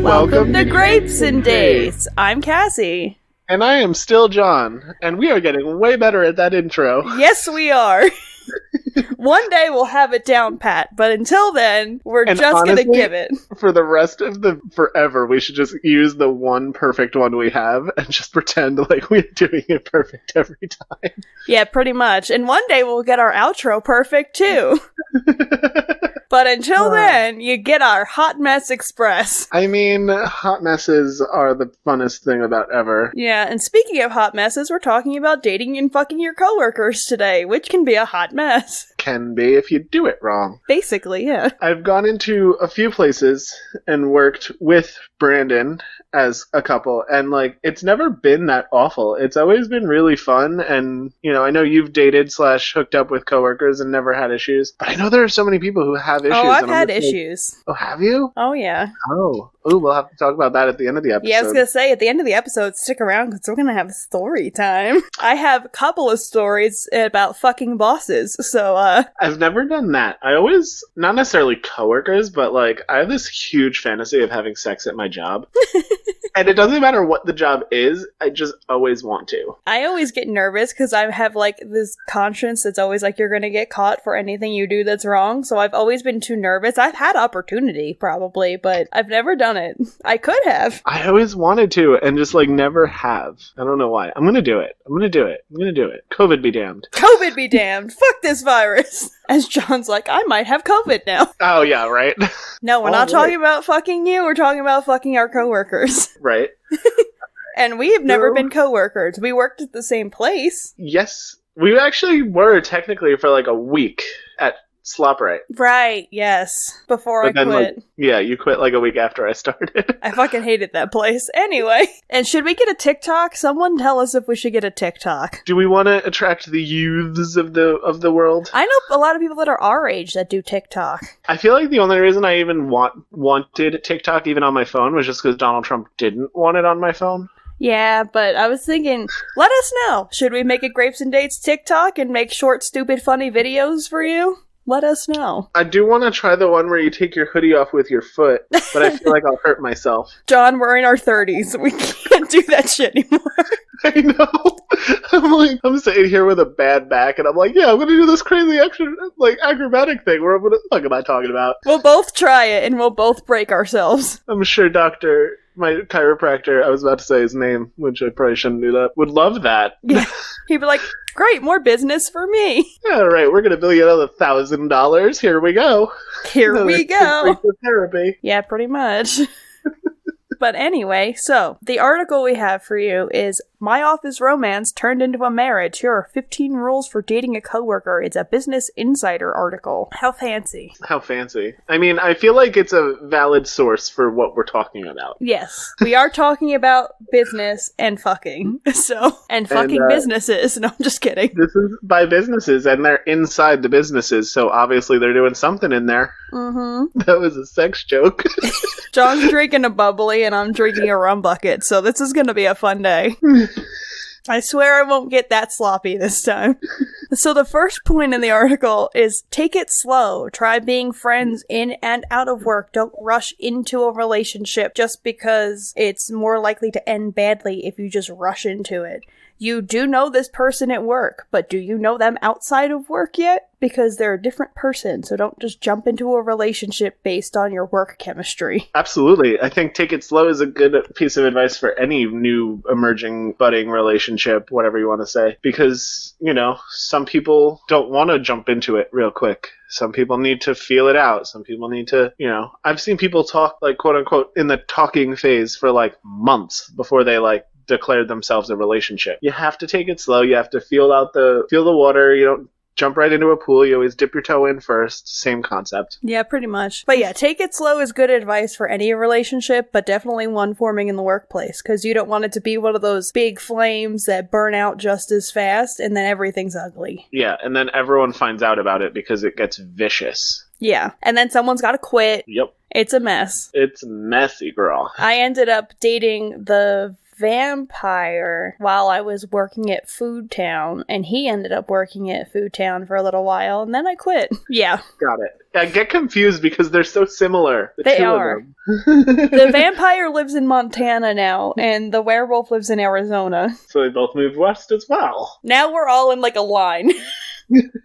Welcome to Grapes and Dates. I'm Cassie. And I am still John. And we are getting way better at that intro. Yes, we are. One day we'll have it down pat, but until then, we're just honestly, gonna give it. For the rest of the forever, we should just use the one perfect one we have and just pretend like we're doing it perfect every time. Yeah, pretty much. And one day we'll get our outro perfect too. But until then, you get our Hot Mess Express. I mean, hot messes are the funnest thing about ever. Yeah, and speaking of hot messes, we're talking about dating and fucking your coworkers today, which can be a hot mess. Can be if you do it wrong. Basically, yeah. I've gone into a few places and worked with Brandon as a couple, and like it's never been that awful. It's always been really fun, and you know, I know you've dated / hooked up with coworkers and never had issues, but I know there are so many people who have issues. Oh, I've had issues. Oh, have you? Oh, yeah. Oh, we'll have to talk about that at the end of the episode. Yeah, I was gonna say, at the end of the episode, stick around, because we're gonna have story time. I have a couple of stories about fucking bosses, so, I've never done that. I always, not necessarily coworkers, but like, I have this huge fantasy of having sex at my job. And it doesn't matter what the job is, I just always want to. I always get nervous because I have like this conscience that's always like you're gonna get caught for anything you do that's wrong, so I've always been too nervous. I've had opportunity, probably, but I've never done it. I could have. I always wanted to, and just like never have. I don't know why. I'm gonna do it. I'm gonna do it. COVID be damned. COVID be damned. Fuck this virus. As John's like, I might have COVID now. Oh yeah, right? No, we're not talking about fucking you, we're talking about fucking our coworkers. Right. And we have never been coworkers. We worked at the same place. Yes. We actually were technically for like a week at SlopRite. Right, yes. Before but I quit. Like, yeah, you quit like a week after I started. I fucking hated that place. Anyway. And should we get a TikTok? Someone tell us if we should get a TikTok. Do we want to attract the youths of the world? I know a lot of people that are our age that do TikTok. I feel like the only reason I even wanted TikTok even on my phone was just because Donald Trump didn't want it on my phone. Yeah, but I was thinking, let us know. Should we make a Grapes and Dates TikTok and make short, stupid, funny videos for you? Let us know. I do want to try the one where you take your hoodie off with your foot, but I feel like I'll hurt myself. John, we're in our 30s. We can't do that shit anymore. I know. I'm sitting here with a bad back, and I'm like, yeah, I'm going to do this crazy extra, like, acrobatic thing where what the fuck am I talking about? We'll both try it, and we'll both break ourselves. I'm sure my chiropractor, I was about to say his name, which I probably shouldn't do that, would love that. Yeah. He'd be like, great, more business for me. All right, we're going to bill you another $1,000. Here we go. Here we go. Therapy. Yeah, pretty much. But anyway, so the article we have for you is My Office Romance Turned into a Marriage. Here are 15 rules for dating a coworker. It's a Business Insider article. How fancy. How fancy. I mean, I feel like it's a valid source for what we're talking about. Yes. We are talking about business and fucking. And fucking businesses. No, I'm just kidding. This is by businesses, and they're inside the businesses, so obviously they're doing something in there. Mm-hmm. That was a sex joke. John's drinking a bubbly and I'm drinking a rum bucket, so this is going to be a fun day. I swear I won't get that sloppy this time. So the first point in the article is take it slow. Try being friends in and out of work. Don't rush into a relationship just because it's more likely to end badly if you just rush into it. You do know this person at work, but do you know them outside of work yet? Because they're a different person, so don't just jump into a relationship based on your work chemistry. Absolutely. I think take it slow is a good piece of advice for any new emerging, budding relationship, whatever you want to say. Because, you know, some people don't want to jump into it real quick. Some people need to feel it out. Some people need to, you know, I've seen people talk, like, quote unquote, in the talking phase for like months before they like declared themselves a relationship. You have to take it slow. You have to feel the water. You don't jump right into a pool. You always dip your toe in first. Same concept. Yeah, pretty much. But yeah, take it slow is good advice for any relationship, but definitely one forming in the workplace, because you don't want it to be one of those big flames that burn out just as fast and then everything's ugly. Yeah, and then everyone finds out about it because it gets vicious. Yeah, and then someone's got to quit. Yep. It's a mess. It's messy, girl. I ended up dating the vampire while I was working at Food Town, and he ended up working at Food Town for a little while, and then I quit. Yeah. Got it. I get confused because they're so similar. They are. The vampire lives in Montana now, and the werewolf lives in Arizona. So they both moved west as well. Now we're all in like a line.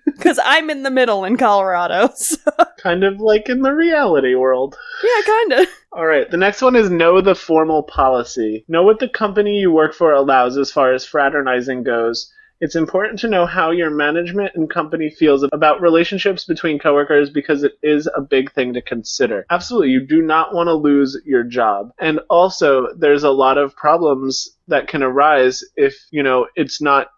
Because I'm in the middle in Colorado. So. Kind of like in the reality world. Yeah, kind of. Alright, the next one is know the formal policy. Know what the company you work for allows as far as fraternizing goes. It's important to know how your management and company feels about relationships between coworkers because it is a big thing to consider. Absolutely, you do not want to lose your job. And also, there's a lot of problems that can arise if, it's not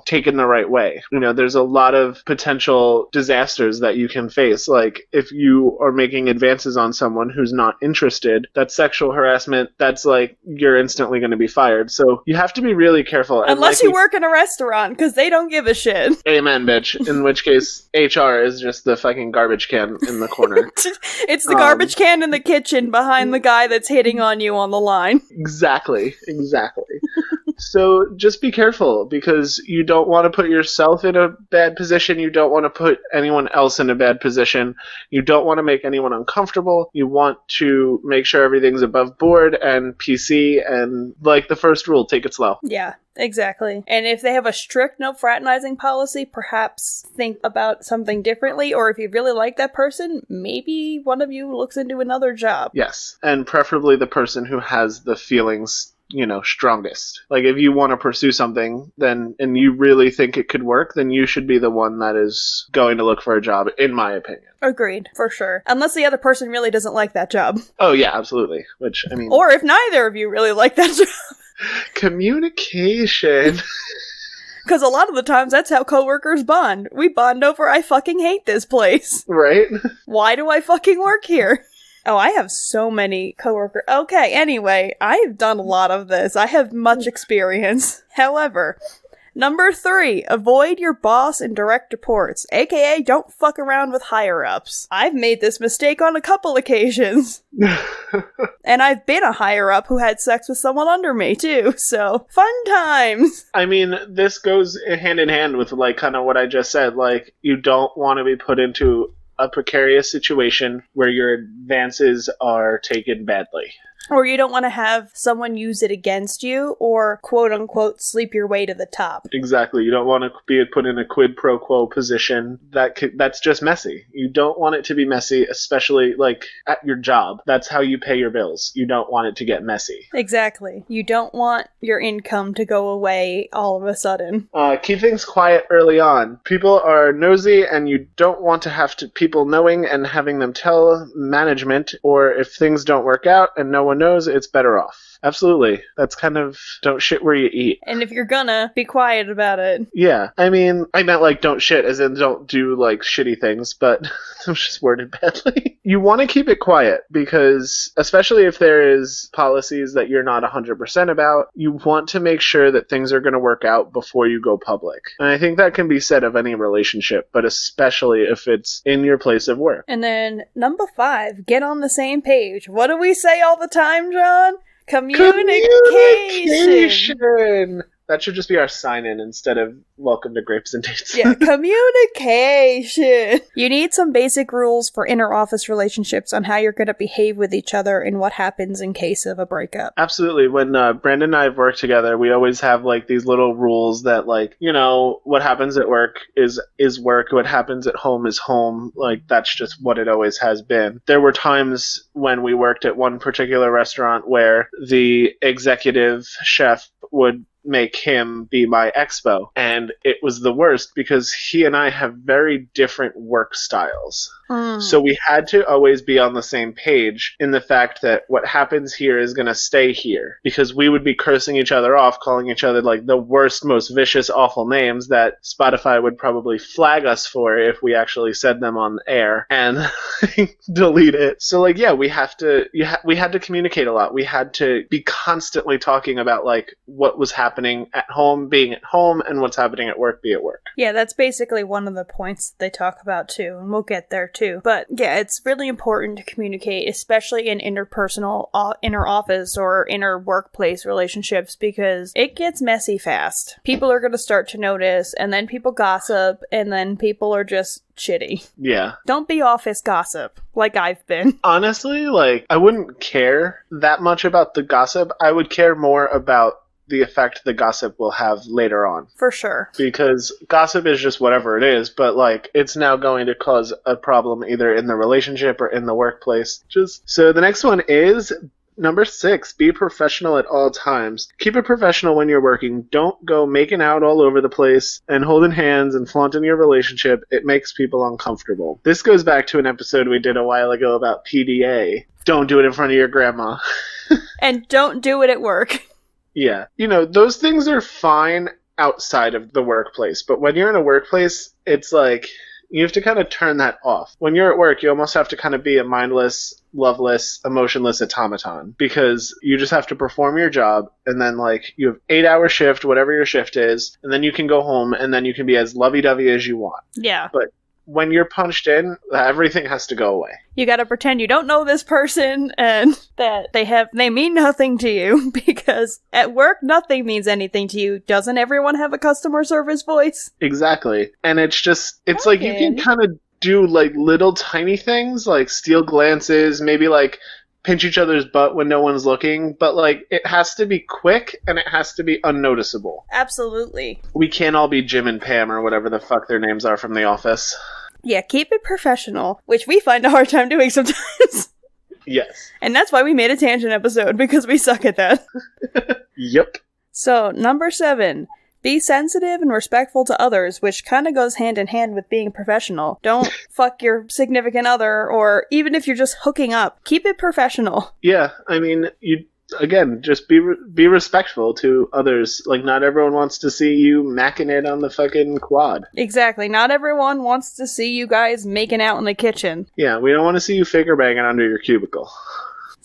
taken the right way. There's a lot of potential disasters that you can face. Like, if you are making advances on someone who's not interested, that's sexual harassment. That's like, you're instantly going to be fired. So you have to be really careful. Unless you work in a restaurant, because they don't give a shit. Amen, bitch. In which case, HR is just the fucking garbage can in the corner. It's the garbage can in the kitchen behind the guy that's hitting on you on the line. Exactly. So just be careful, because you don't want to put yourself in a bad position. You don't want to put anyone else in a bad position. You don't want to make anyone uncomfortable. You want to make sure everything's above board and PC, and like the first rule, take it slow. Yeah. Exactly. And if they have a strict no fraternizing policy, perhaps think about something differently, or if you really like that person, maybe one of you looks into another job. Yes, and preferably the person who has the feelings strongest. Like, if you want to pursue something, then, and you really think it could work, then you should be the one that is going to look for a job, in my opinion. Agreed, for sure. Unless the other person really doesn't like that job. Oh, yeah, absolutely. Or if neither of you really like that job. Communication. Because a lot of the times that's how coworkers bond. We bond over, I fucking hate this place. Right? Why do I fucking work here? Oh, I have so many coworkers. Okay, anyway, I've done a lot of this. I have much experience. However, number 3, avoid your boss and direct reports, aka don't fuck around with higher-ups. I've made this mistake on a couple occasions. And I've been a higher-up who had sex with someone under me, too, so fun times! I mean, this goes hand in hand with, like, kind of what I just said. Like, you don't want to be put into a precarious situation where your advances are taken badly. Or you don't want to have someone use it against you, or quote-unquote sleep your way to the top. Exactly. You don't want to be put in a quid pro quo position. That's just messy. You don't want it to be messy, especially, like, at your job. That's how you pay your bills. You don't want it to get messy. Exactly. You don't want your income to go away all of a sudden. Keep things quiet early on. People are nosy, and you don't want to have people knowing and having them tell management, or if things don't work out and no one knows, it's better off. Absolutely. That's kind of don't shit where you eat. And if you're gonna, be quiet about it. Yeah. I mean, I meant like don't shit as in don't do like shitty things, but I'm just worded badly. You want to keep it quiet because especially if there is policies that you're not 100% about, you want to make sure that things are going to work out before you go public. And I think that can be said of any relationship, but especially if it's in your place of work. And then number 5, get on the same page. What do we say all the time, John? Communication! That should just be our sign-in instead of welcome to Grapes and Dates. Yeah, communication! You need some basic rules for inter-office relationships on how you're going to behave with each other and what happens in case of a breakup. Absolutely. When Brandon and I have worked together, we always have like these little rules that like, what happens at work is work, what happens at home is home. Like, that's just what it always has been. There were times when we worked at one particular restaurant where the executive chef would make him be my expo. And it was the worst because he and I have very different work styles. So we had to always be on the same page in the fact that what happens here is going to stay here, because we would be cursing each other off, calling each other like the worst, most vicious, awful names that Spotify would probably flag us for if we actually said them on air and delete it. So like, yeah, we had to communicate a lot. We had to be constantly talking about like what was happening at home, being at home, and what's happening at work, be at work. Yeah, that's basically one of the points that they talk about too, and we'll get there too. too. But yeah, it's really important to communicate, especially in interpersonal, inter-office or inter-workplace relationships, because it gets messy fast. People are going to start to notice, and then people gossip, and then people are just shitty. Yeah. Don't be office gossip, like I've been. Honestly, like, I wouldn't care that much about the gossip. I would care more about the effect the gossip will have later on. For sure. Because gossip is just whatever it is, but like it's now going to cause a problem either in the relationship or in the workplace. So the next one is number 6, be professional at all times. Keep it professional when you're working. Don't go making out all over the place and holding hands and flaunting your relationship. It makes people uncomfortable. This goes back to an episode we did a while ago about PDA. Don't do it in front of your grandma. And don't do it at work. Yeah. You know, those things are fine outside of the workplace, but when you're in a workplace, it's like you have to kind of turn that off. When you're at work, you almost have to kind of be a mindless, loveless, emotionless automaton because you just have to perform your job, and then like you have 8-hour shift, whatever your shift is, and then you can go home and then you can be as lovey-dovey as you want. Yeah. But when you're punched in, everything has to go away. You gotta pretend you don't know this person and that they mean nothing to you, because at work nothing means anything to you. Doesn't everyone have a customer service voice? Exactly. And it's like you can kind of do like little tiny things like steal glances, maybe like pinch each other's butt when no one's looking, but like it has to be quick and it has to be unnoticeable. Absolutely. We can't all be Jim and Pam or whatever the fuck their names are from The Office. Yeah, keep it professional, which we find a hard time doing sometimes. Yes. And that's why we made a tangent episode, because we suck at that. Yep. So, number 7. Be sensitive and respectful to others, which kind of goes hand in hand with being professional. Don't fuck your significant other, or even if you're just hooking up, keep it professional. Yeah, I mean, just be respectful to others. Like, not everyone wants to see you macking it on the fucking quad. Exactly. Not everyone wants to see you guys making out in the kitchen. Yeah, we don't want to see you finger banging under your cubicle.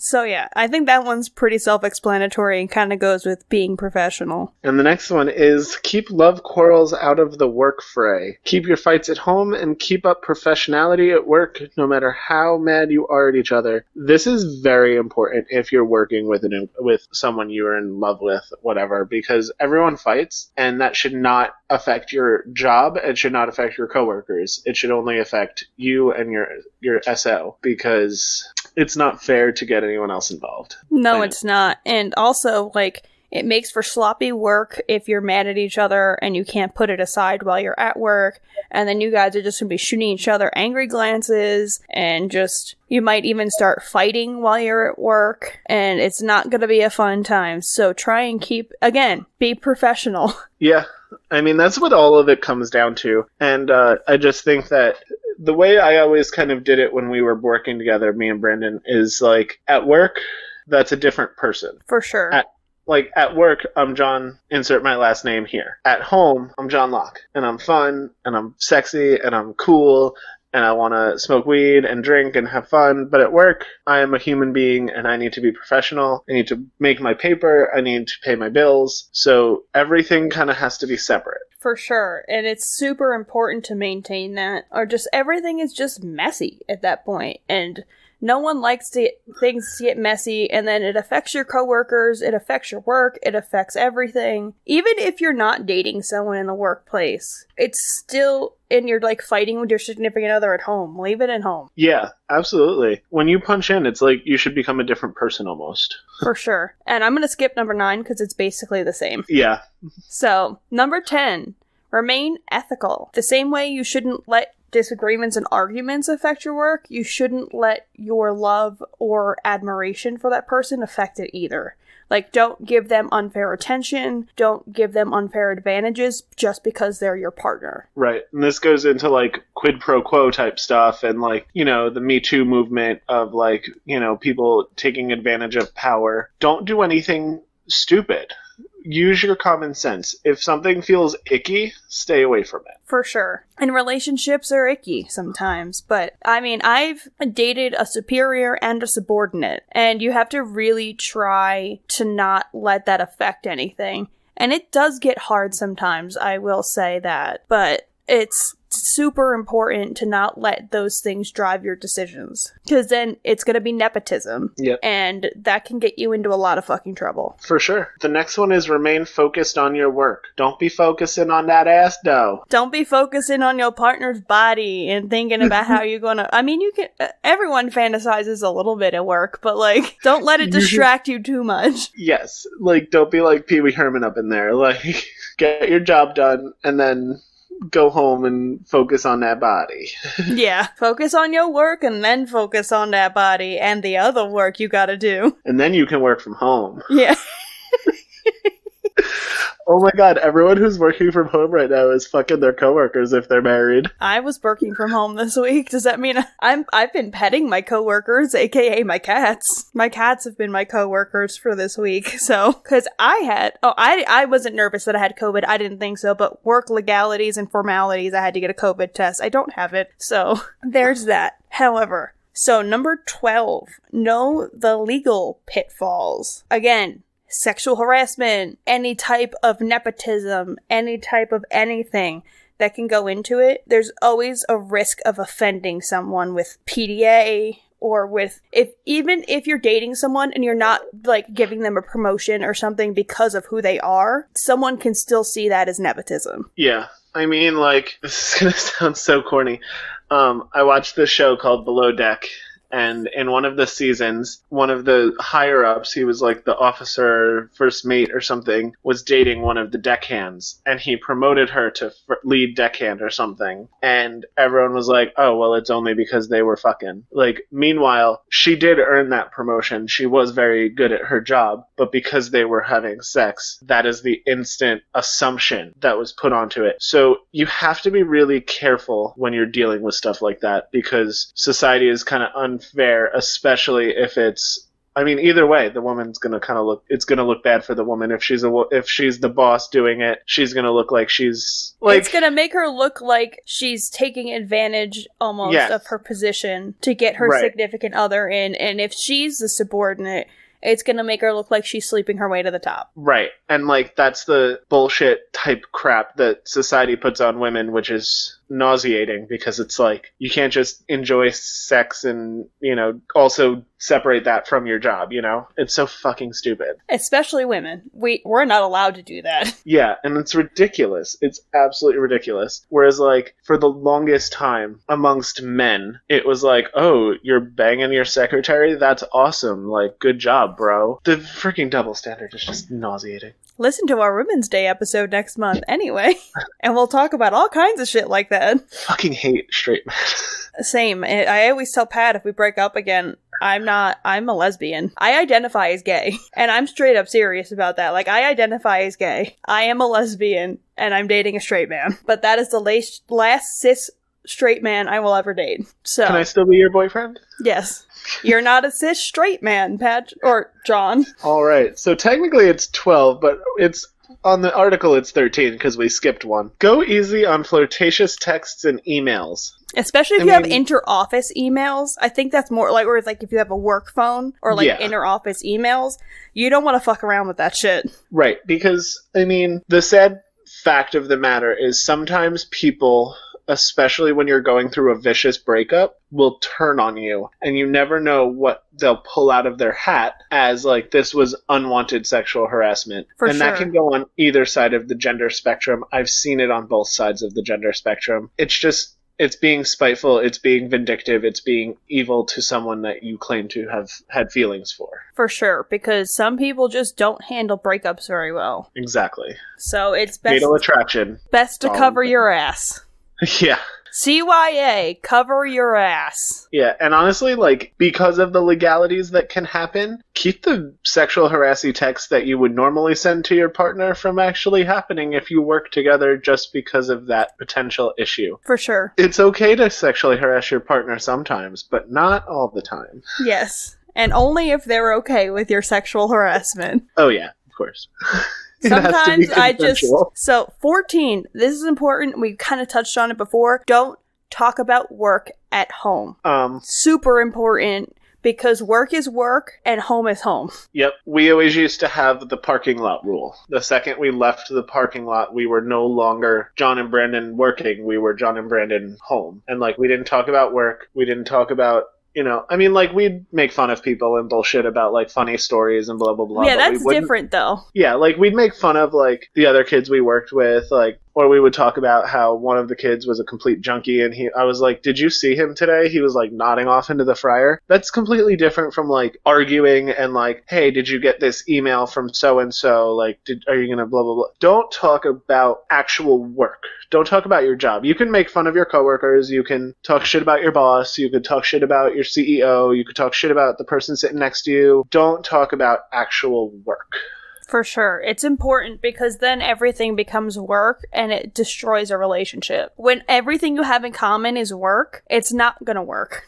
So yeah, I think that one's pretty self-explanatory and kind of goes with being professional. And the next one is keep love quarrels out of the work fray. Keep your fights at home and keep up professionality at work, no matter how mad you are at each other. This is very important if you're working with someone you're in love with, whatever, because everyone fights, and that should not affect your job. It should not affect your coworkers. It should only affect you and your SO, because it's not fair to get anyone else involved. No, it's not. And also, like, it makes for sloppy work if you're mad at each other and you can't put it aside while you're at work, and then you guys are just going to be shooting each other angry glances, and you might even start fighting while you're at work, and it's not going to be a fun time. So try and be professional. Yeah. I mean, that's what all of it comes down to. And I just think that the way I always kind of did it when we were working together, me and Brandon, is like at work, that's a different person. For sure. At work, I'm John, insert my last name here. At home, I'm John Locke, and I'm fun, and I'm sexy, and I'm cool, and I want to smoke weed and drink and have fun. But at work, I am a human being, and I need to be professional. I need to make my paper. I need to pay my bills. So everything kind of has to be separate. For sure. And it's super important to maintain that, or just everything is just messy at that point. And no one likes things to get messy, and then it affects your coworkers, it affects your work, it affects everything. Even if you're not dating someone in the workplace, it's still, and you're like fighting with your significant other at home. Leave it at home. Yeah, absolutely. When you punch in, it's like you should become a different person almost. For sure. And I'm going to skip number 9 because it's basically the same. Yeah. So, number 10, remain ethical. The same way you shouldn't let disagreements and arguments affect your work, you shouldn't let your love or admiration for that person affect it either. Like, don't give them unfair attention, don't give them unfair advantages just because they're your partner. Right. And this goes into, like, quid pro quo type stuff and, like, you know, the Me Too movement of, like, you know, people taking advantage of power. Don't do anything stupid. Use your common sense. If something feels icky, stay away from it. For sure. And relationships are icky sometimes. But, I mean, I've dated a superior and a subordinate. And you have to really try to not let that affect anything. And it does get hard sometimes, I will say that. But it's super important to not let those things drive your decisions, because then it's going to be nepotism. Yep. And that can get you into a lot of fucking trouble. For sure. The next one is remain focused on your work. Don't be focusing on that ass dough. Don't be focusing on your partner's body and thinking about how you're going to... I mean, you can... everyone fantasizes a little bit at work, but, like, don't let it distract you too much. Yes. Like, don't be like Pee Wee Herman up in there. Like, get your job done and then go home and focus on that body. Yeah. Focus on your work and then focus on that body and the other work you gotta do. And then you can work from home. Yeah. Oh my god, everyone who's working from home right now is fucking their coworkers if they're married. I was working from home this week. Does that mean I've been petting my coworkers, aka my cats? My cats have been my coworkers for this week. So, because I wasn't nervous that I had COVID. I didn't think so. But work legalities and formalities, I had to get a COVID test. I don't have it. So, there's that. However, so number 12, know the legal pitfalls. Again, sexual harassment, any type of nepotism, any type of anything that can go into it. There's always a risk of offending someone with PDA or with, even if you're dating someone and you're not like giving them a promotion or something because of who they are, someone can still see that as nepotism. Yeah. I mean, like, this is gonna sound so corny. I watched this show called Below Deck. And in one of the seasons, one of the higher-ups, he was like the officer, first mate or something, was dating one of the deckhands. And he promoted her to lead deckhand or something. And everyone was like, oh, well, it's only because they were fucking. Like, meanwhile, she did earn that promotion. She was very good at her job. But because they were having sex, that is the instant assumption that was put onto it. So you have to be really careful when you're dealing with stuff like that, because society is kind of unfair, especially if it's, I mean, either way, the woman's going to kind of look, it's going to look bad for the woman. If she's the boss doing it, she's going to look like she's like, it's going to make her look like she's taking advantage almost of her position to get her significant other in. And if she's the subordinate, it's going to make her look like she's sleeping her way to the top. Right. And, like, that's the bullshit type crap that society puts on women, which is nauseating, because it's like, you can't just enjoy sex and, you know, also separate that from your job, you know? It's so fucking stupid. Especially women. We're not allowed to do that. Yeah, and it's ridiculous. It's absolutely ridiculous. Whereas, like, for the longest time, amongst men, it was like, oh, you're banging your secretary? That's awesome. Like, good job, bro. The freaking double standard is just nauseating. Listen to our Women's Day episode next month anyway, and we'll talk about all kinds of shit like that. Fucking hate straight men. Same. I always tell Pat if we break up again, I'm a lesbian. I identify as gay, and I'm straight up serious about that. Like, I identify as gay. I am a lesbian, and I'm dating a straight man. But that is the last cis straight man I will ever date. So, can I still be your boyfriend? Yes. You're not a cis straight man, Pat, or John. All right. So technically it's 12, but it's on the article it's 13 because we skipped one. Go easy on flirtatious texts and emails. Especially if you have inter-office emails. I think that's more like, or like if you have a work phone or like inter-office emails, you don't want to fuck around with that shit. Right. Because, I mean, the sad fact of the matter is sometimes people, especially when you're going through a vicious breakup, will turn on you, and you never know what they'll pull out of their hat as, like, this was unwanted sexual harassment. And that can go on either side of the gender spectrum. I've seen it on both sides of the gender spectrum. It's just, it's being spiteful, it's being vindictive, it's being evil to someone that you claim to have had feelings for. For sure, because some people just don't handle breakups very well. Exactly. So it's best, fatal attraction. Best to cover your ass. Yeah. CYA, cover your ass. Yeah, and honestly, like, because of the legalities that can happen, keep the sexual harassing texts that you would normally send to your partner from actually happening if you work together just because of that potential issue. For sure. It's okay to sexually harass your partner sometimes, but not all the time. Yes, and only if they're okay with your sexual harassment. Oh yeah, of course. Sometimes I just... So, 14. This is important. We kind of touched on it before. Don't talk about work at home. Super important. because work is work and home is home. Yep. We always used to have the parking lot rule. The second we left the parking lot, we were no longer John and Brandon working. We were John and Brandon home. And like, we didn't talk about work. We didn't talk about, you know, I mean, like, we'd make fun of people and bullshit about, like, funny stories and blah, blah, blah. Yeah, that's different, though. Yeah, like, we'd make fun of, like, the other kids we worked with, like, or we would talk about how one of the kids was a complete junkie, and I was like, did you see him today? He was, like, nodding off into the fryer. That's completely different from, like, arguing and, like, hey, did you get this email from so-and-so? Like, are you gonna blah, blah, blah. Don't talk about actual work. Don't talk about your job. You can make fun of your coworkers. You can talk shit about your boss. You could talk shit about your CEO. You could talk shit about the person sitting next to you. Don't talk about actual work. For sure. It's important because then everything becomes work and it destroys a relationship. When everything you have in common is work, it's not gonna work.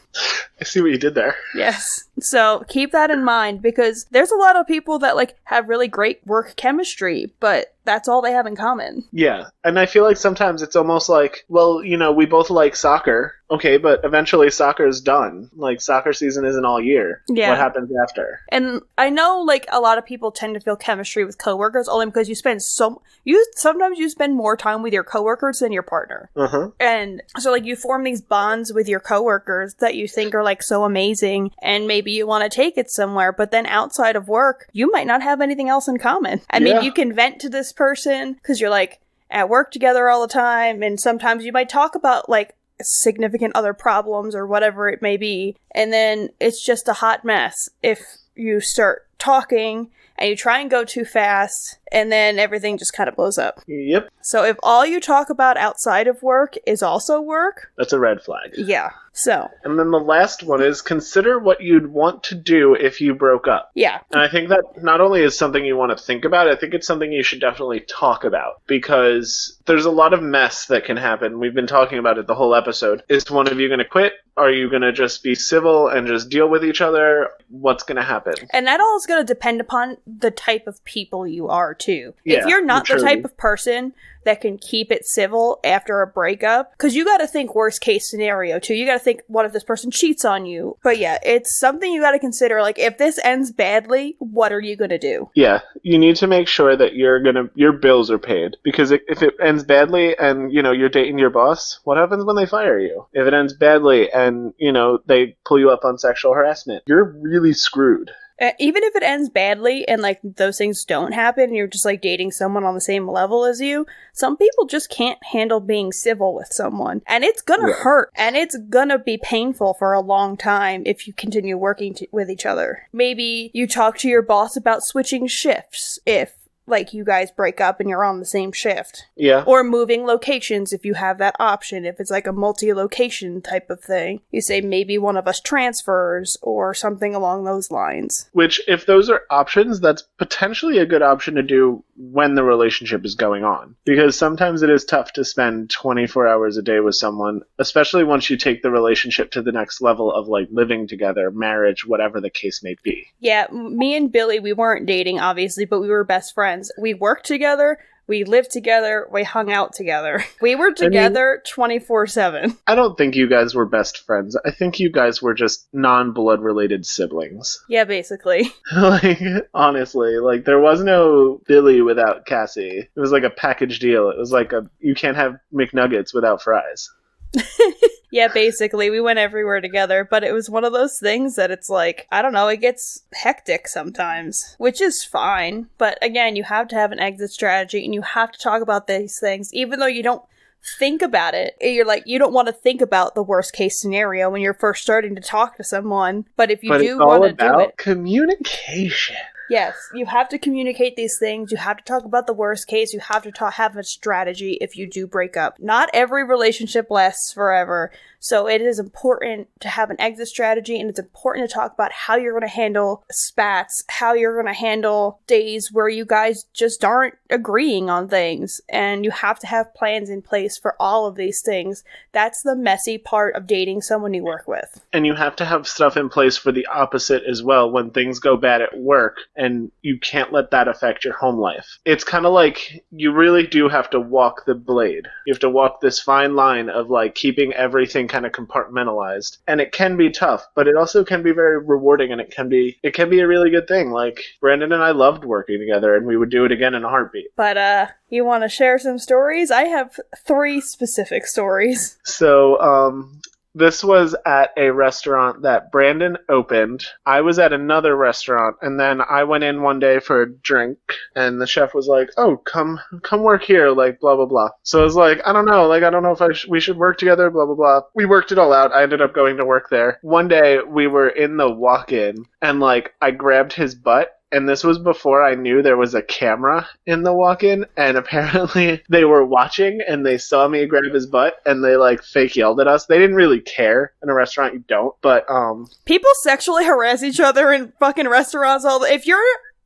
I see what you did there. Yes. So keep that in mind because there's a lot of people that like have really great work chemistry, but that's all they have in common. Yeah. And I feel like sometimes it's almost like, well, you know, we both like soccer. Okay, but eventually soccer is done. Like, soccer season isn't all year. Yeah. What happens after? And I know, like, a lot of people tend to feel chemistry with coworkers only because sometimes you spend more time with your coworkers than your partner. Uh-huh. And so, like, you form these bonds with your coworkers that you think are, like, so amazing, and maybe you want to take it somewhere, but then outside of work, you might not have anything else in common. I mean, you can vent to this person because you're, like, at work together all the time, and sometimes you might talk about, like, significant other problems or whatever it may be, and then it's just a hot mess if you start talking and you try and go too fast and then everything just kind of blows up. Yep. So if all you talk about outside of work is also work, that's a red flag. Yeah. So. And then the last one is consider what you'd want to do if you broke up. Yeah. And I think that not only is something you want to think about, I think it's something you should definitely talk about because there's a lot of mess that can happen. We've been talking about it the whole episode. Is one of you going to quit? Are you going to just be civil and just deal with each other? What's going to happen? And that all is going to depend upon the type of people you are, too. Yeah, if you're not the type of person that can keep it civil after a breakup, because you got to think worst case scenario, too. You got to think, what if this person cheats on you? But yeah, it's something you got to consider. Like, if this ends badly, what are you going to do? Yeah, you need to make sure that your bills are paid. Because if it ends badly and, you know, you're dating your boss, what happens when they fire you? If it ends badly and, you know, they pull you up on sexual harassment, you're really screwed. Even if it ends badly and, like, those things don't happen and you're just, like, dating someone on the same level as you, some people just can't handle being civil with someone. And it's gonna hurt. And it's gonna be painful for a long time if you continue working with each other. Maybe you talk to your boss about switching shifts if, like, you guys break up and you're on the same shift. Yeah. Or moving locations if you have that option. If it's like a multi-location type of thing. You say maybe one of us transfers or something along those lines. Which, if those are options, that's potentially a good option to do when the relationship is going on. Because sometimes it is tough to spend 24 hours a day with someone, especially once you take the relationship to the next level of, like, living together, marriage, whatever the case may be. Yeah, me and Billy, we weren't dating, obviously, but we were best friends. We worked together, we lived together, we hung out together. We were together 24/7. I don't think you guys were best friends. I think you guys were just non-blood related siblings. Yeah, basically. Like, honestly, like, there was no Billy without Cassie. It was like a package deal. It was like you can't have McNuggets without fries. Yeah, basically, we went everywhere together, but it was one of those things that it's like, I don't know, it gets hectic sometimes, which is fine. But again, you have to have an exit strategy, and you have to talk about these things, even though you don't think about it. You're like, you don't want to think about the worst case scenario when you're first starting to talk to someone, but if you do want to do it, communication. Yes, you have to communicate these things. You have to talk about the worst case. You have to have a strategy if you do break up. Not every relationship lasts forever. So it is important to have an exit strategy, and it's important to talk about how you're going to handle spats, how you're going to handle days where you guys just aren't agreeing on things. And you have to have plans in place for all of these things. That's the messy part of dating someone you work with. And you have to have stuff in place for the opposite as well when things go bad at work, and you can't let that affect your home life. It's kind of like you really do have to walk the blade. You have to walk this fine line of, like, keeping everything kind of compartmentalized. And it can be tough, but it also can be very rewarding, and it can be a really good thing. Like, Brandon and I loved working together, and we would do it again in a heartbeat. But, you want to share some stories? I have 3 specific stories. So, this was at a restaurant that Brandon opened. I was at another restaurant, and then I went in one day for a drink, and the chef was like, "Oh, come work here," like, blah, blah, blah. So I was like, I don't know if we should work together, blah, blah, blah. We worked it all out. I ended up going to work there. One day, we were in the walk-in, and, like, I grabbed his butt. And this was before I knew there was a camera in the walk-in, and apparently they were watching, and they saw me grab his butt, and they, like, fake yelled at us. They didn't really care. In a restaurant, you don't, but, People sexually harass each other in fucking restaurants if you're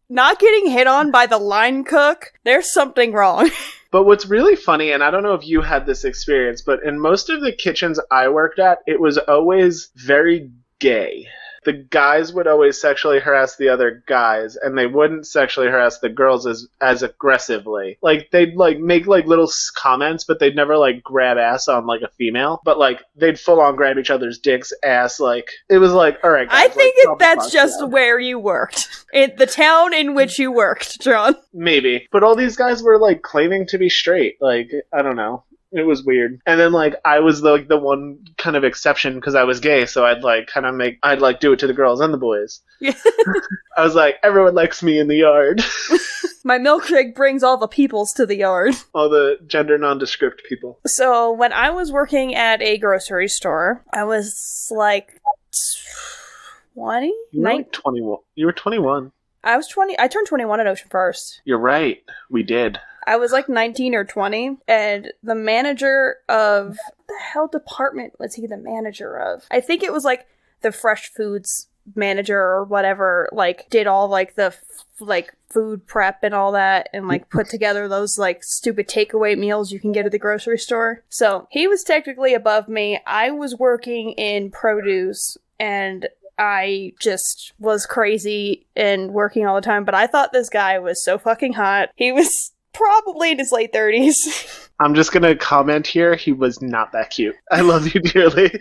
not getting hit on by the line cook, there's something wrong. But what's really funny, and I don't know if you had this experience, but in most of the kitchens I worked at, it was always very gay. The guys would always sexually harass the other guys, and they wouldn't sexually harass the girls as aggressively. Like, they'd, like, make, like, little comments, but they'd never, like, grab ass on, like, a female. But, like, they'd full-on grab each other's dicks, ass, like, it was like, alright guys, I think like, that's just where you worked. In the town in which you worked, John. Maybe. But all these guys were, like, claiming to be straight. Like, I don't know. It was weird. And then, like, I was the one kind of exception because I was gay, so I'd do it to the girls and the boys. Yeah. I was like, everyone likes me in the yard. My milkshake brings all the peoples to the yard. All the gender nondescript people. So, when I was working at a grocery store, I was, like, 20? You were like 21. You were 21. I was 20. I turned 21 at Ocean First. You're right. We did. I was like 19 or 20, and the manager of the hell department was he the manager of? I think it was like the fresh foods manager or whatever, like did all like the food prep and all that, and like put together those like stupid takeaway meals you can get at the grocery store. So he was technically above me. I was working in produce, and I just was crazy and working all the time, but I thought this guy was so fucking hot. He was probably in his late 30s. I'm just gonna comment here, he was not that cute. I love you dearly.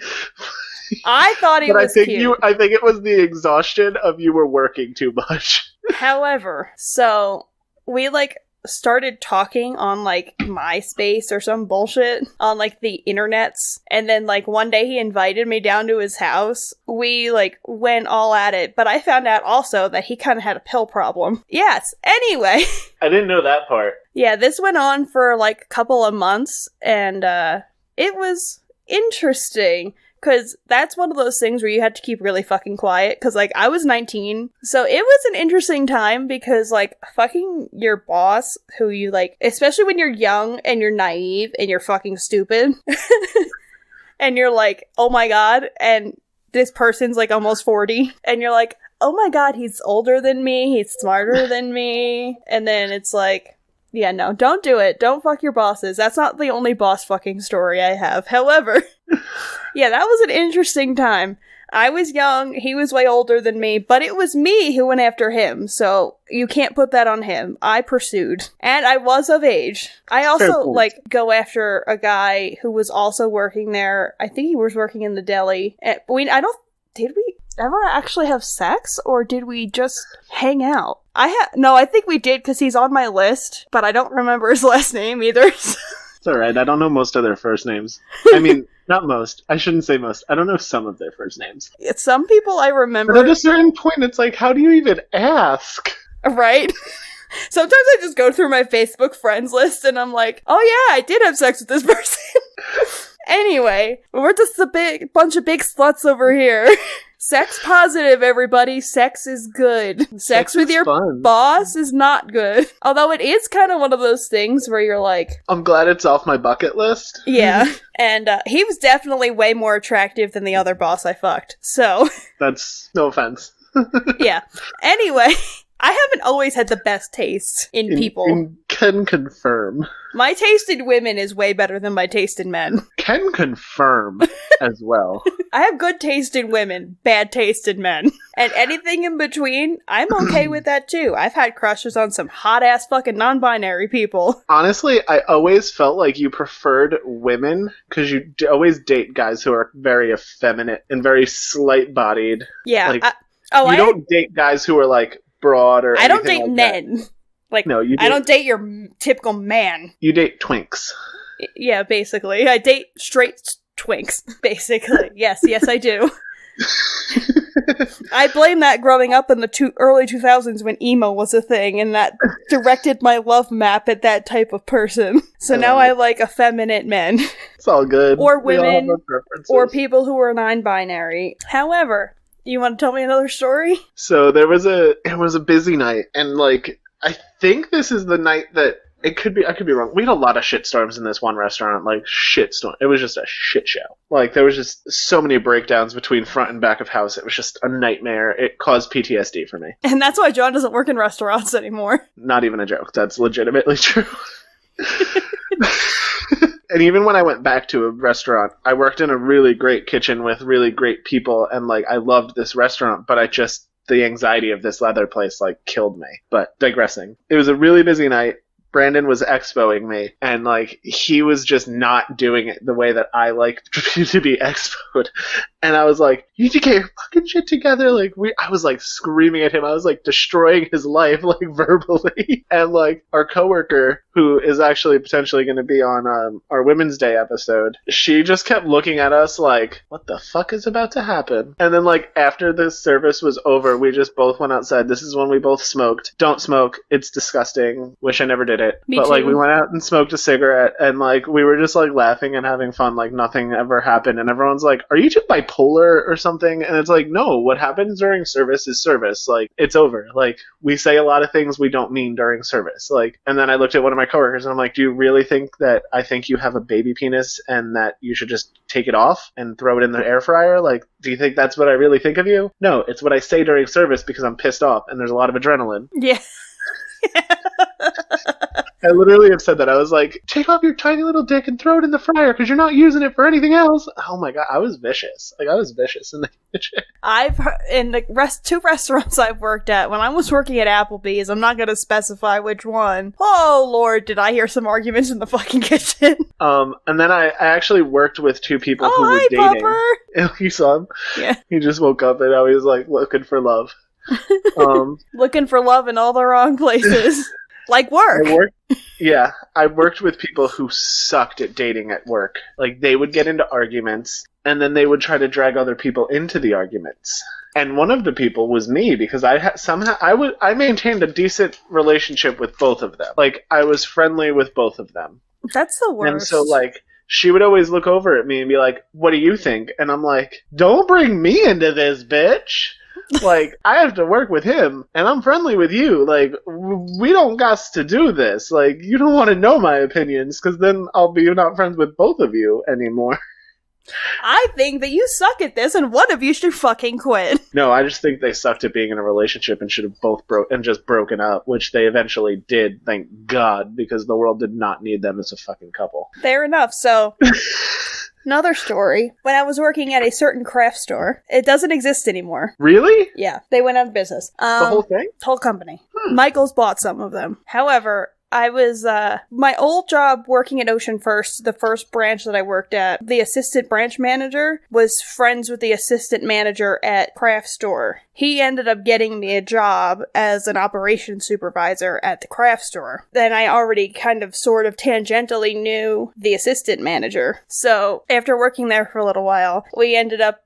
I thought he was cute. I think it was the exhaustion of you were working too much. However, so we like started talking on like MySpace or some bullshit on like the internets, and then like one day he invited me down to his house. We like went all at it, but I found out also that he kind of had a pill problem. Yes, anyway. I didn't know that part. Yeah, this went on for like a couple of months, and it was interesting. Because that's one of those things where you have to keep really fucking quiet. Because, like, I was 19. So it was an interesting time because, like, fucking your boss, who you, like, especially when you're young and you're naive and you're fucking stupid. And you're like, oh my god. And this person's, like, almost 40. And you're like, oh my god, he's older than me. He's smarter than me. And then it's like, yeah, no, don't do it. Don't fuck your bosses. That's not the only boss fucking story I have. However, yeah, that was an interesting time. I was young, he was way older than me, but it was me who went after him, so you can't put that on him. I pursued. And I was of age. I also, like, go after a guy who was also working there. I think he was working in the deli. And did we ever actually have sex, or did we just hang out? No, I think we did, because he's on my list, but I don't remember his last name either. It's alright, I don't know most of their first names. I mean, not most. I shouldn't say most. I don't know some of their first names. Some people I remember. But at a certain point, it's like, how do you even ask? Right? Sometimes I just go through my Facebook friends list, and I'm like, oh yeah, I did have sex with this person. Anyway, we're just a bunch of big sluts over here. Sex positive, everybody. Sex is good. Sex with your boss is not good. Although it is kind of one of those things where you're like, I'm glad it's off my bucket list. Yeah. And he was definitely way more attractive than the other boss I fucked. So. That's no offense. Yeah. Anyway, I haven't always had the best taste in people. Can confirm. My taste in women is way better than my taste in men. Can confirm as well. I have good taste in women, bad taste in men. And anything in between, I'm okay with that too. I've had crushes on some hot-ass fucking non-binary people. Honestly, I always felt like you preferred women because you always date guys who are very effeminate and very slight-bodied. Yeah. Like, you don't date guys who are like broad or I don't date like men. That. Like, no, I don't date your typical man. You date twinks. Yeah, basically. I date straight twinks, basically. Yes, I do. I blame that growing up in the early 2000s when emo was a thing, and that directed my love map at that type of person. So now I like effeminate men. It's all good. Or women, or people who are non-binary. However, you want to tell me another story? So it was a busy night, and like, I think this is the night that I could be wrong. We had a lot of shitstorms in this one restaurant, like shitstorm. It was just a shit show. Like there was just so many breakdowns between front and back of house. It was just a nightmare. It caused PTSD for me. And that's why John doesn't work in restaurants anymore. Not even a joke. That's legitimately true. And even when I went back to a restaurant, I worked in a really great kitchen with really great people, and like I loved this restaurant, but the anxiety of this other place like killed me. But digressing. It was a really busy night. Brandon was expoing me, and like he was just not doing it the way that I like to be expoed. And I was like, "You need to get your fucking shit together!" Like I was like screaming at him. I was like destroying his life, like verbally. And like our coworker, who is actually potentially going to be on our Women's Day episode, she just kept looking at us like, "What the fuck is about to happen?" And then like after the service was over, we just both went outside. This is when we both smoked. Don't smoke. It's disgusting. Wish I never did it. Me but too. Like we went out and smoked a cigarette, and like we were just like laughing and having fun like nothing ever happened. And everyone's like, "Are you two bipolar or something?" And it's like, no, what happens during service is service. Like it's over. Like we say a lot of things we don't mean during service. Like, and then I looked at one of my coworkers and I'm like, "Do you really think that I think you have a baby penis and that you should just take it off and throw it in the air fryer? Like, do you think that's what I really think of you?" No, it's what I say during service because I'm pissed off and there's a lot of adrenaline. Yeah. I literally have said that. I was like, "Take off your tiny little dick and throw it in the fryer because you're not using it for anything else." Oh my god, I was vicious. Like I was vicious in the kitchen. I've in the two restaurants I've worked at. When I was working at Applebee's, I'm not going to specify which one. Oh lord, did I hear some arguments in the fucking kitchen? And then I actually worked with two people who were dating. Pupper. You saw him? Yeah. He just woke up and now he's like looking for love. Looking for love in all the wrong places. Like work. I worked with people who sucked at dating at work. Like they would get into arguments and then they would try to drag other people into the arguments. And one of the people was me because I maintained a decent relationship with both of them. Like I was friendly with both of them. That's the worst. And so like she would always look over at me and be like, "What do you think?" And I'm like, "Don't bring me into this, bitch." Like, I have to work with him, and I'm friendly with you. Like, we don't got to do this. Like, you don't want to know my opinions, because then I'll be not friends with both of you anymore. I think that you suck at this, and one of you should fucking quit. No, I just think they sucked at being in a relationship and should have both just broken up, which they eventually did, thank God, because the world did not need them as a fucking couple. Fair enough, so... Another story. When I was working at a certain craft store, it doesn't exist anymore. Really? Yeah, they went out of business. The whole thing? Whole company. Michael's bought some of them. However, I was, my old job working at Ocean First, the first branch that I worked at, the assistant branch manager was friends with the assistant manager at craft store. He ended up getting me a job as an operations supervisor at the craft store. Then I already kind of sort of tangentially knew the assistant manager. So after working there for a little while, we ended up,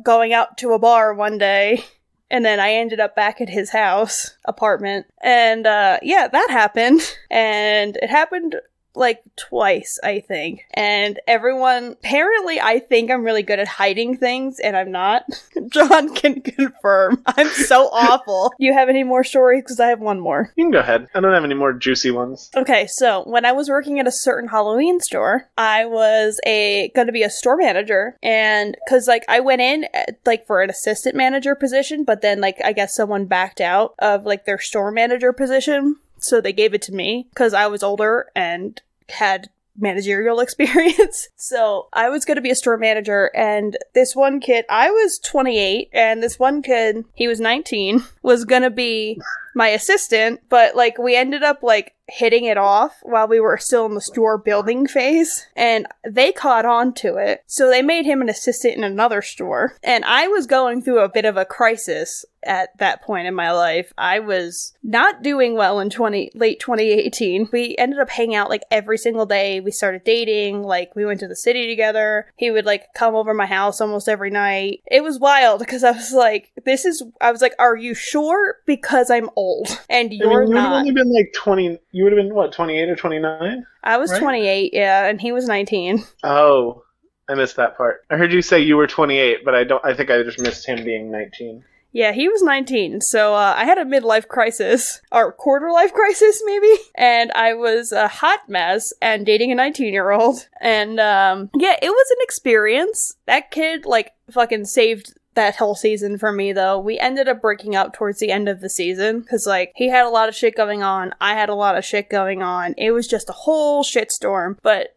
going out to a bar one day. And then I ended up back at his house, apartment. And, that happened. And it happened like twice, I think. And everyone, apparently I think I'm really good at hiding things, and I'm not. John can confirm. I'm so awful. You have any more stories? Because I have one more. You can go ahead. I don't have any more juicy ones. Okay, so when I was working at a certain Halloween store, I was going to be a store manager, and because like I went in like for an assistant manager position, but then like I guess someone backed out of like their store manager position, so they gave it to me because I was older and had managerial experience. So I was going to be a store manager, and this one kid, I was 28, and this one kid, he was 19, was going to be my assistant, but like we ended up like hitting it off while we were still in the store building phase, and they caught on to it. So they made him an assistant in another store, and I was going through a bit of a crisis at that point in my life. I was not doing well in late 2018. We ended up hanging out like every single day. We started dating, like we went to the city together. He would like come over my house almost every night. It was wild because I was like, are you sure? Because I'm old and you're not. You would have only been like 20. You would have been, what, 28 or 29? I was right? 28, yeah, and he was 19. Oh, I missed that part. I heard you say you were 28, but I think I just missed him being 19. Yeah, he was 19, so I had a midlife crisis, or quarter-life crisis, maybe, and I was a hot mess and dating a 19-year-old, and yeah, it was an experience. That kid, like, fucking saved that whole season for me, though. We ended up breaking up towards the end of the season because like he had a lot of shit going on, I had a lot of shit going on. It was just a whole shitstorm. But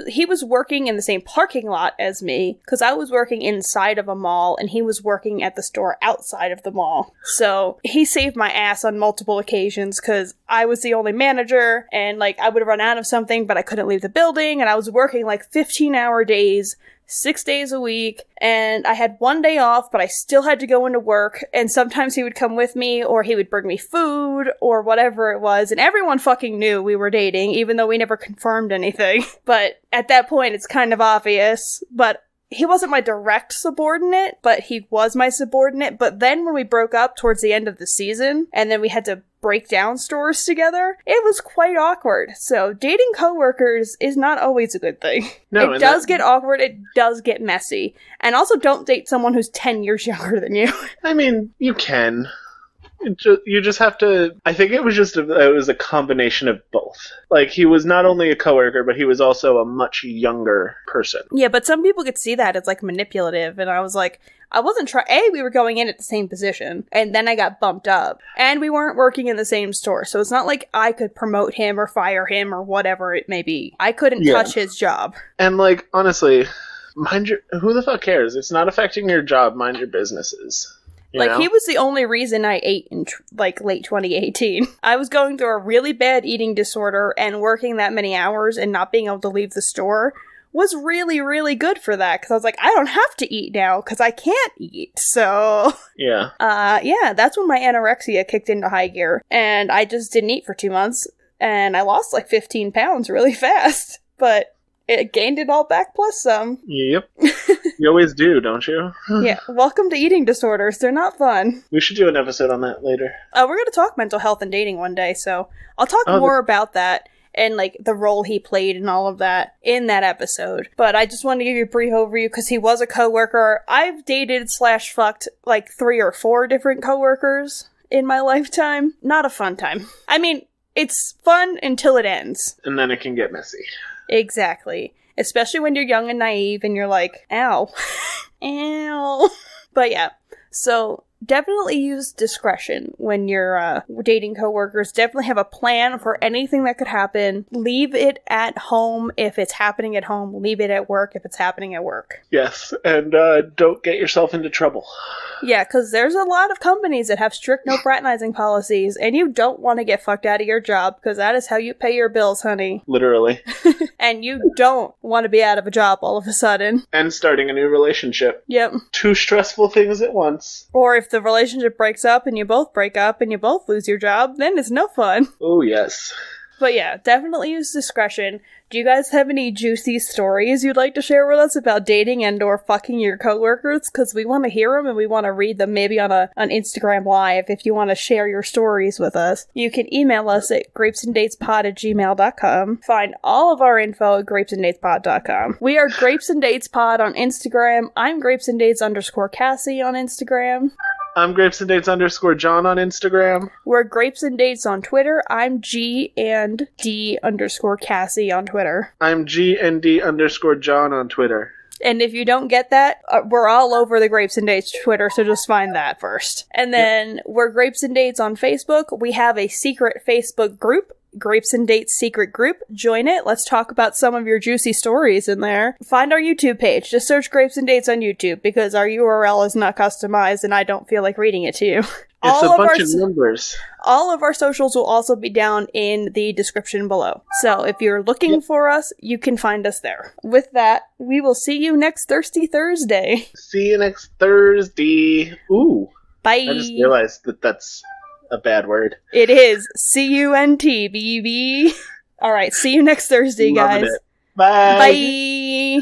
he was working in the same parking lot as me because I was working inside of a mall and he was working at the store outside of the mall. So he saved my ass on multiple occasions because I was the only manager and like I would run out of something but I couldn't leave the building, and I was working like 15-hour days, 6 days a week, and I had one day off, but I still had to go into work, and sometimes he would come with me, or he would bring me food, or whatever it was, and everyone fucking knew we were dating, even though we never confirmed anything. But at that point, it's kind of obvious, but he wasn't my direct subordinate, but he was my subordinate. But then when we broke up towards the end of the season, and then we had to break down stores together, it was quite awkward. So dating coworkers is not always a good thing. No, it does get awkward, it does get messy. And also don't date someone who's 10 years younger than you. I mean, you can. You just have to. I think it was a combination of both. Like, he was not only a coworker, but he was also a much younger person. Yeah, but some people could see that as like manipulative, and I was like, I wasn't trying. We were going in at the same position, and then I got bumped up, and we weren't working in the same store, so it's not like I could promote him or fire him or whatever it may be. I couldn't touch his job. And like, honestly, who the fuck cares? It's not affecting your job. Mind your businesses. He was the only reason I ate in, late 2018. I was going through a really bad eating disorder, and working that many hours and not being able to leave the store was really, really good for that. Because I was like, I don't have to eat now, because I can't eat. So, yeah, that's when my anorexia kicked into high gear. And I just didn't eat for 2 months, and I lost like 15 pounds really fast. But it gained it all back plus some. Yep. You always do, don't you? Yeah. Welcome to eating disorders. They're not fun. We should do an episode on that later. We're going to talk mental health and dating one day, so I'll talk more about that and like the role he played and all of that in that episode. But I just wanted to give you a brief overview because he was a coworker. I've dated / fucked like 3 or 4 different coworkers in my lifetime. Not a fun time. I mean, it's fun until it ends. And then it can get messy. Exactly. Especially when you're young and naive and you're like, ow. Ow. But yeah, so definitely use discretion when you're dating coworkers. Definitely have a plan for anything that could happen. Leave it at home if it's happening at home. Leave it at work if it's happening at work. Yes, and don't get yourself into trouble. Yeah, because there's a lot of companies that have strict no fraternizing policies, and you don't want to get fucked out of your job, because that is how you pay your bills, honey. Literally. And you don't want to be out of a job all of a sudden. And starting a new relationship. Yep. 2 stressful things at once. Or if the relationship breaks up and you both break up and you both lose your job, then it's no fun. Oh, yes. But yeah, definitely use discretion. Do you guys have any juicy stories you'd like to share with us about dating and or fucking your coworkers? Because we want to hear them and we want to read them maybe on an Instagram Live if you want to share your stories with us. You can email us at grapesanddatespod@gmail.com. Find all of our info at grapesanddatespod.com. We are Grapes and Dates Pod on Instagram. I'm grapesanddates_Cassy on Instagram. I'm grapesanddates_John on Instagram. We're Grapes and Dates on Twitter. I'm G&D_Cassy on Twitter. I'm GND_John on Twitter. And if you don't get that, we're all over the Grapes and Dates Twitter, so just find that first. And then we're Grapes and Dates on Facebook. We have a secret Facebook group, Grapes and Dates Secret Group. Join it. Let's talk about some of your juicy stories in there. Find our YouTube page. Just search Grapes and Dates on YouTube because our URL is not customized and I don't feel like reading it to you. It's a bunch of numbers. All of our socials will also be down in the description below. So if you're looking for us, you can find us there. With that, we will see you next Thirsty Thursday. See you next Thursday. Ooh. Bye. I just realized that that's a bad word. It is. C-U-N-T, B-B. All right, see you next Thursday, guys. Bye. Bye.